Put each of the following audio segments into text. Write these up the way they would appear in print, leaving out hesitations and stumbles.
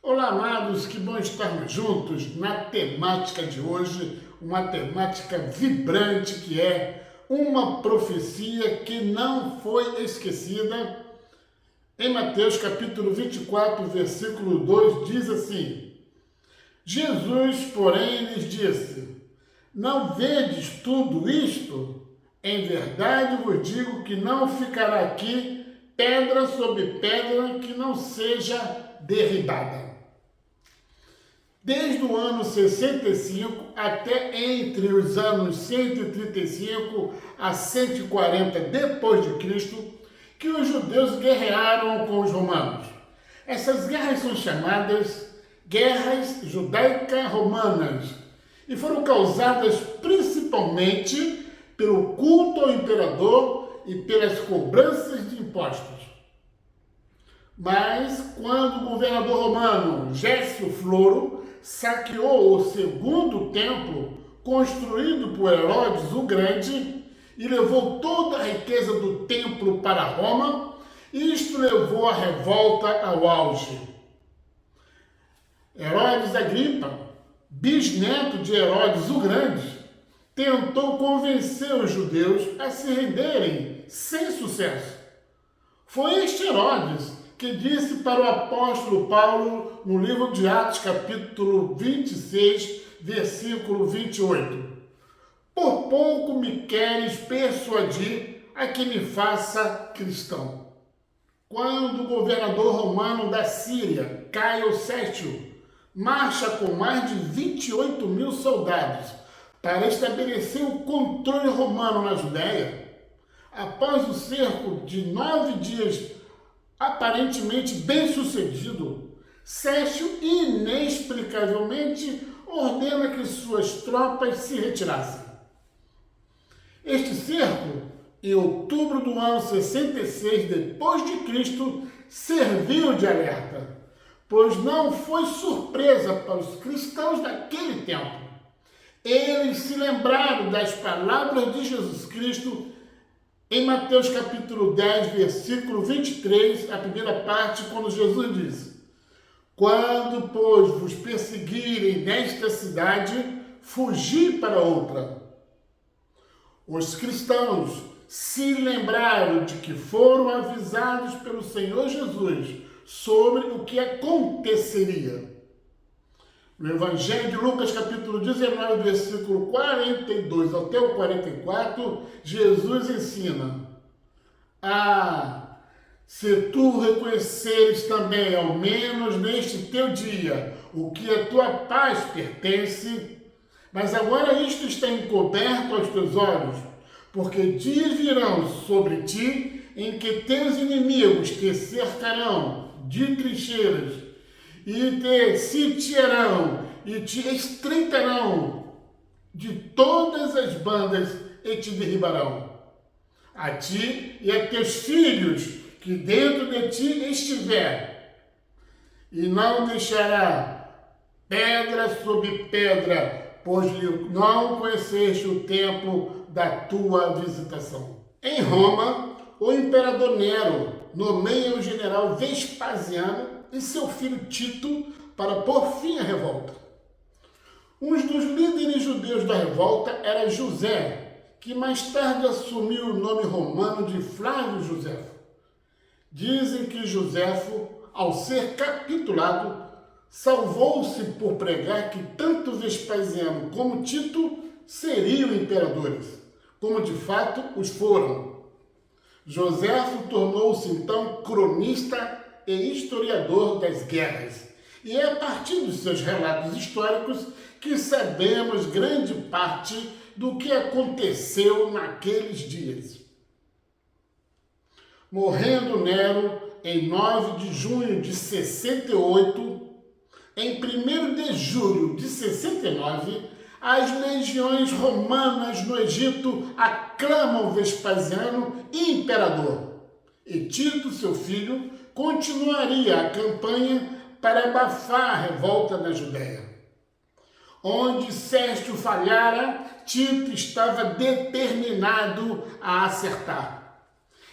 Olá, amados, que bom estarmos juntos na temática de hoje, uma temática vibrante que é uma profecia que não foi esquecida. Em Mateus capítulo 24, versículo 2, diz assim: Jesus, porém, lhes disse: Não vedes tudo isto? Em verdade vos digo que não ficará aqui pedra sobre pedra que não seja derribada. Desde o ano 65 até entre os anos 135 a 140 depois de Cristo, que os judeus guerrearam com os romanos. Essas guerras são chamadas guerras judaico-romanas e foram causadas principalmente pelo culto ao imperador e pelas cobranças de impostos. Mas quando o governador romano Gércio Floro saqueou o segundo templo construído por Herodes o Grande e levou toda a riqueza do templo para Roma, isto levou a revolta ao auge. Herodes Agripa, bisneto de Herodes o Grande, tentou convencer os judeus a se renderem sem sucesso. Foi este Herodes que disse para o apóstolo Paulo no livro de Atos, capítulo 26, versículo 28. Por pouco me queres persuadir a que me faça cristão. Quando o governador romano da Síria, Caio Sétio, marcha com mais de 28 mil soldados para estabelecer o controle romano na Judéia, após o cerco de 9 dias aparentemente bem-sucedido, Sétio inexplicavelmente ordena que suas tropas se retirassem. Este cerco, em outubro do ano 66 depois de Cristo, serviu de alerta, pois não foi surpresa para os cristãos daquele tempo. Eles se lembraram das palavras de Jesus Cristo em Mateus capítulo 10, versículo 23, a primeira parte, quando Jesus diz: Quando, pois, vos perseguirem nesta cidade, fugi para outra. Os cristãos se lembraram de que foram avisados pelo Senhor Jesus sobre o que aconteceria. No Evangelho de Lucas, capítulo 19, versículo 42 até o 44, Jesus ensina: se tu reconheceres também, ao menos neste teu dia, o que a tua paz pertence, mas agora isto está encoberto aos teus olhos, porque dias virão sobre ti em que teus inimigos te cercarão de trincheiras, e te sitiarão e te estreitarão de todas as bandas e te derribarão. A ti e a teus filhos que dentro de ti estiver, e não deixará pedra sobre pedra, pois não conheceste o tempo da tua visitação. Em Roma, o imperador Nero nomeia o general Vespasiano e seu filho Tito para pôr fim à revolta. Um dos líderes judeus da revolta era José, que mais tarde assumiu o nome romano de Flávio Josefo. Dizem que Josefo, ao ser capitulado, salvou-se por pregar que tanto Vespasiano como Tito seriam imperadores, como de fato os foram. Josefo tornou-se então cronista e historiador das guerras. E é a partir dos seus relatos históricos que sabemos grande parte do que aconteceu naqueles dias. Morrendo Nero em 9 de junho de 68, em 1º de julho de 69, as legiões romanas no Egito aclamam Vespasiano imperador. E Tito, seu filho, continuaria a campanha para abafar a revolta na Judéia. Onde Sérgio falhara, Tito estava determinado a acertar.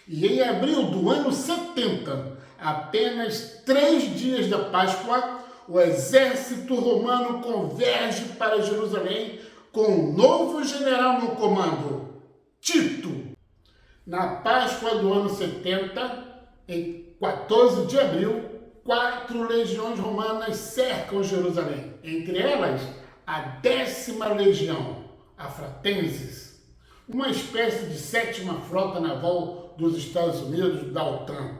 E em abril do ano 70, apenas 3 dias da Páscoa, o exército romano converge para Jerusalém com um novo general no comando, Tito. Na Páscoa do ano 70, em 14 de abril, 4 legiões romanas cercam Jerusalém. Entre elas, a 10ª Legião, a Fratenses, uma espécie de 7ª frota naval dos Estados Unidos, da OTAN,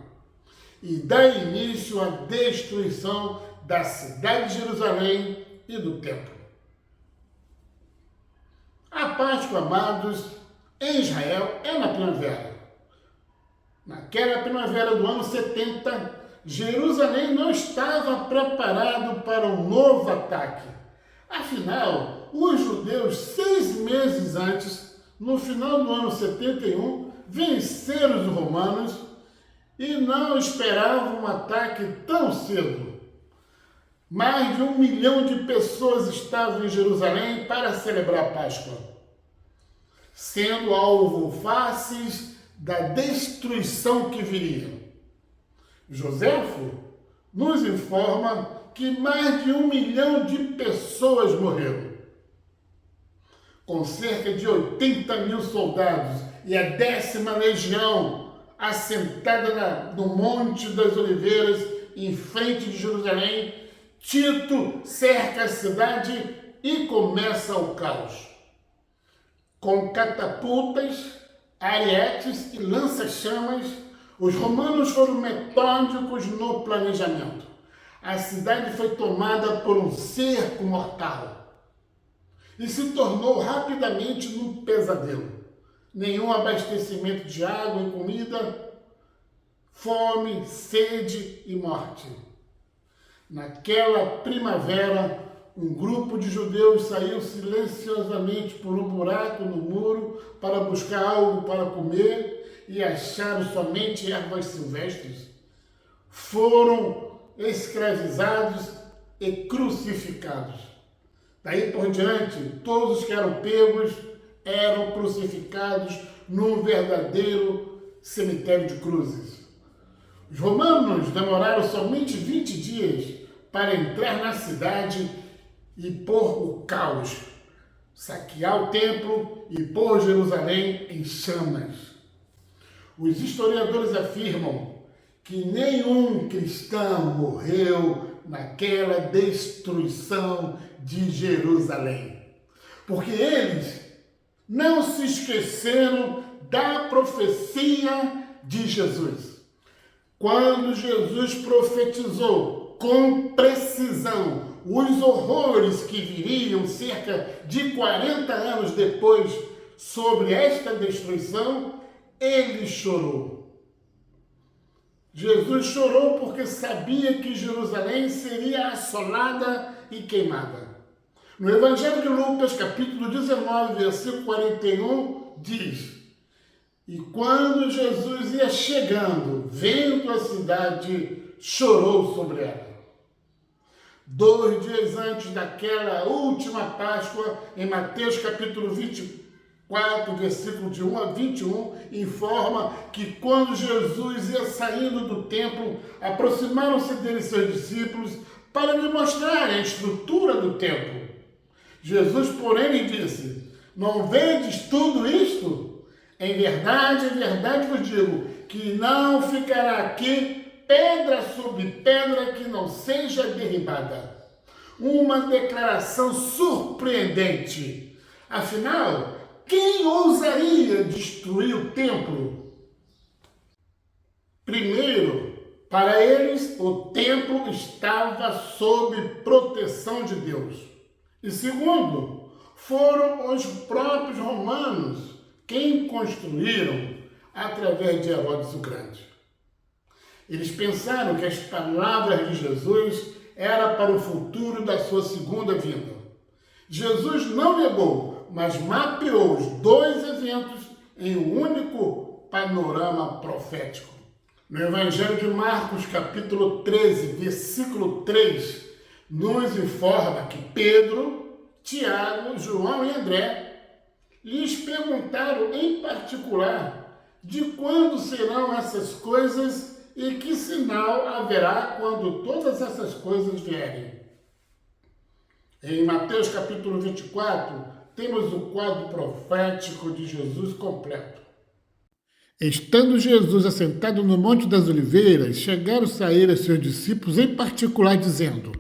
e dá início à destruição da cidade de Jerusalém e do templo. A Páscoa, amados, em Israel é na primavera. Naquela primavera do ano 70, Jerusalém não estava preparado para um novo ataque. Afinal, os judeus, 6 meses antes, no final do ano 71, venceram os romanos e não esperavam um ataque tão cedo. Mais de 1 milhão de pessoas estavam em Jerusalém para celebrar a Páscoa, sendo alvo fáceis da destruição que viria. Joséfo nos informa que mais de 1 milhão de pessoas morreram, com cerca de 80 mil soldados e a 10ª Legião assentada no Monte das Oliveiras, em frente de Jerusalém. Tito cerca a cidade e começa o caos. Com catapultas, arietes e lança-chamas, os romanos foram metódicos no planejamento. A cidade foi tomada por um cerco mortal e se tornou rapidamente num pesadelo. Nenhum abastecimento de água e comida, fome, sede e morte. Naquela primavera, um grupo de judeus saiu silenciosamente por um buraco no muro para buscar algo para comer e acharam somente ervas silvestres. Foram escravizados e crucificados. Daí por diante, todos os que eram pegos eram crucificados num verdadeiro cemitério de cruzes. Os romanos demoraram somente 20 dias para entrar na cidade e pôr o caos, saquear o templo e pôr Jerusalém em chamas. Os historiadores afirmam que nenhum cristão morreu naquela destruição de Jerusalém, porque eles não se esqueceram da profecia de Jesus. Quando Jesus profetizou com precisão os horrores que viriam cerca de 40 anos depois sobre esta destruição, ele chorou. Jesus chorou porque sabia que Jerusalém seria assolada e queimada. No Evangelho de Lucas, capítulo 19, versículo 41, diz: e quando Jesus ia chegando, vendo a cidade, chorou sobre ela. 2 dias antes daquela última Páscoa, em Mateus capítulo 24, versículo de 1 a 21, informa que quando Jesus ia saindo do templo, aproximaram-se dele seus discípulos para lhe mostrar a estrutura do templo. Jesus, porém, lhe disse: não vedes tudo isto? Em verdade vos digo, que não ficará aqui pedra sobre pedra que não seja derribada. Uma declaração surpreendente. Afinal, quem ousaria destruir o templo? Primeiro, para eles, o templo estava sob proteção de Deus. E segundo, foram os próprios romanos quem construíram através de Herodes o Grande. Eles pensaram que as palavras de Jesus eram para o futuro da sua segunda vinda. Jesus não negou, mas mapeou os 2 eventos em um único panorama profético. No Evangelho de Marcos, capítulo 13, versículo 3, nos informa que Pedro, Tiago, João e André lhes perguntaram em particular de quando serão essas coisas E que sinal haverá quando todas essas coisas vierem? Em Mateus capítulo 24, temos o quadro profético de Jesus completo. Estando Jesus assentado no Monte das Oliveiras, chegaram a sair a seus discípulos em particular, dizendo: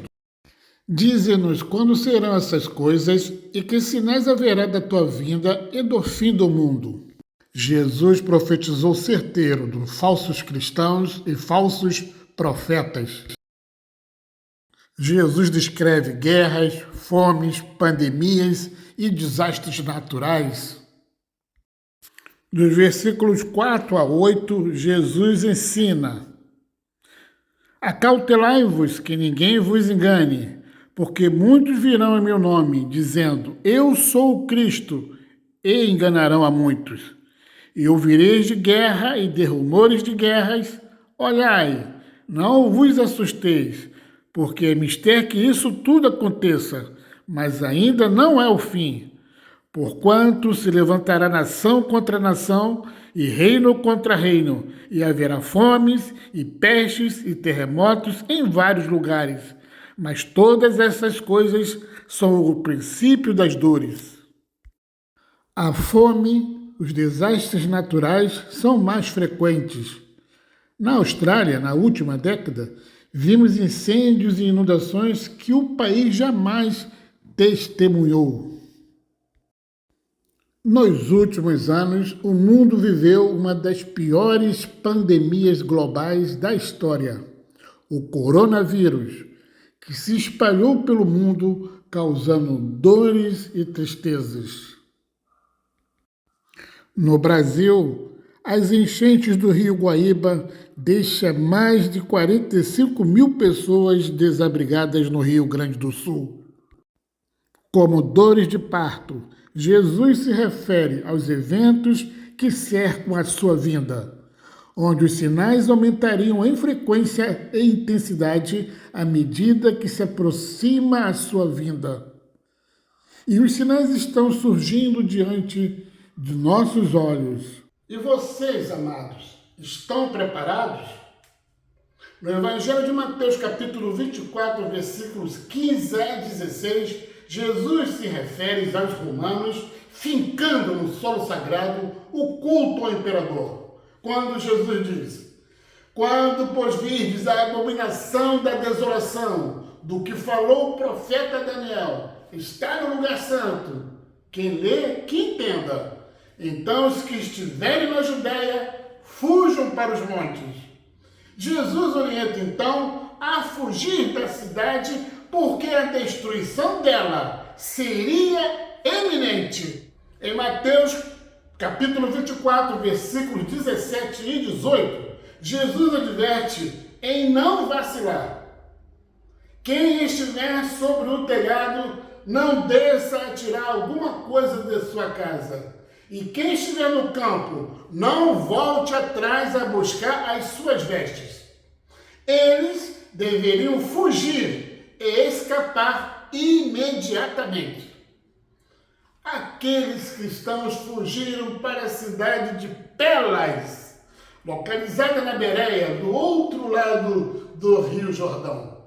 Dize-nos quando serão essas coisas e que sinais haverá da tua vinda e do fim do mundo. Jesus profetizou certeiro dos falsos cristãos e falsos profetas. Jesus descreve guerras, fomes, pandemias e desastres naturais. Dos versículos 4 a 8, Jesus ensina: Acautelai-vos que ninguém vos engane, porque muitos virão em meu nome, dizendo, Eu sou o Cristo, e enganarão a muitos. E ouvireis de guerra e de rumores de guerras. Olhai, não vos assusteis, porque é mister que isso tudo aconteça, mas ainda não é o fim. Porquanto se levantará nação contra nação, e reino contra reino, e haverá fomes, e pestes, e terremotos em vários lugares. Mas todas essas coisas são o princípio das dores. A fome, os desastres naturais são mais frequentes. Na Austrália, na última década, vimos incêndios e inundações que o país jamais testemunhou. Nos últimos anos, o mundo viveu uma das piores pandemias globais da história, o coronavírus, que se espalhou pelo mundo, causando dores e tristezas. No Brasil, as enchentes do Rio Guaíba deixam mais de 45 mil pessoas desabrigadas no Rio Grande do Sul. Como dores de parto, Jesus se refere aos eventos que cercam a sua vinda, onde os sinais aumentariam em frequência e intensidade à medida que se aproxima a sua vinda. E os sinais estão surgindo diante de nossos olhos. E vocês, amados, estão preparados? No Evangelho de Mateus, capítulo 24, versículos 15 a 16, Jesus se refere aos romanos fincando no solo sagrado o culto ao imperador. Quando Jesus diz, quando, pois, virdes a abominação da desolação, do que falou o profeta Daniel, está no lugar santo, quem lê, que entenda. Então os que estiverem na Judéia, fujam para os montes. Jesus orienta, então, a fugir da cidade, porque a destruição dela seria eminente. Em Mateus, capítulo 24, versículos 17 e 18, Jesus adverte em não vacilar. Quem estiver sobre o telhado, não desça a tirar alguma coisa de sua casa. E quem estiver no campo, não volte atrás a buscar as suas vestes. Eles deveriam fugir e escapar imediatamente. Aqueles cristãos fugiram para a cidade de Pelas, localizada na Bereia, do outro lado do Rio Jordão.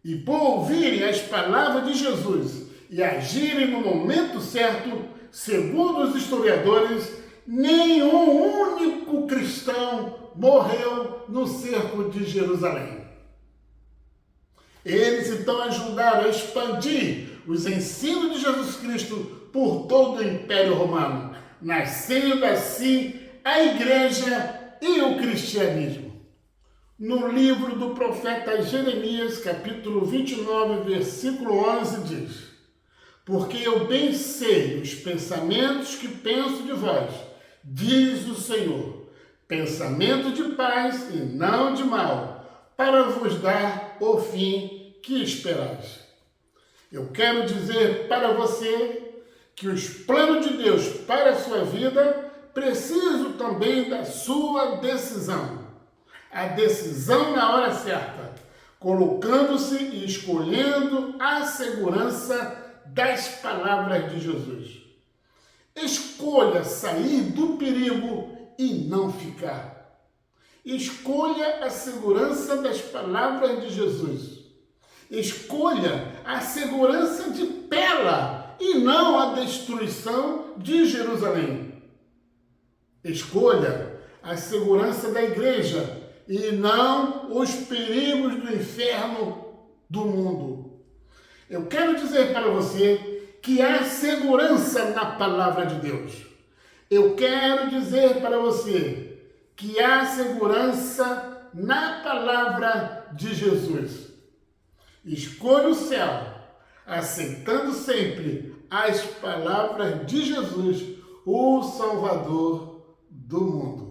E por ouvirem as palavras de Jesus e agirem no momento certo, segundo os historiadores, nenhum único cristão morreu no cerco de Jerusalém. Eles então ajudaram a expandir os ensinos de Jesus Cristo por todo o Império Romano, nascendo assim a Igreja e o cristianismo. No livro do profeta Jeremias, capítulo 29, versículo 11, diz: Porque eu bem sei os pensamentos que penso de vós, diz o Senhor, pensamento de paz e não de mal, para vos dar o fim que esperais. Eu quero dizer para você que os planos de Deus para a sua vida precisam também da sua decisão. A decisão na hora certa, colocando-se e escolhendo a segurança das palavras de Jesus. Escolha sair do perigo e não ficar. Escolha a segurança das palavras de Jesus. Escolha a segurança de Pela e não a destruição de Jerusalém. Escolha a segurança da igreja e não os perigos do inferno do mundo. Eu quero dizer para você que há segurança na palavra de Deus. Eu quero dizer para você que há segurança na palavra de Jesus. Escolha o céu, aceitando sempre as palavras de Jesus, o Salvador do mundo.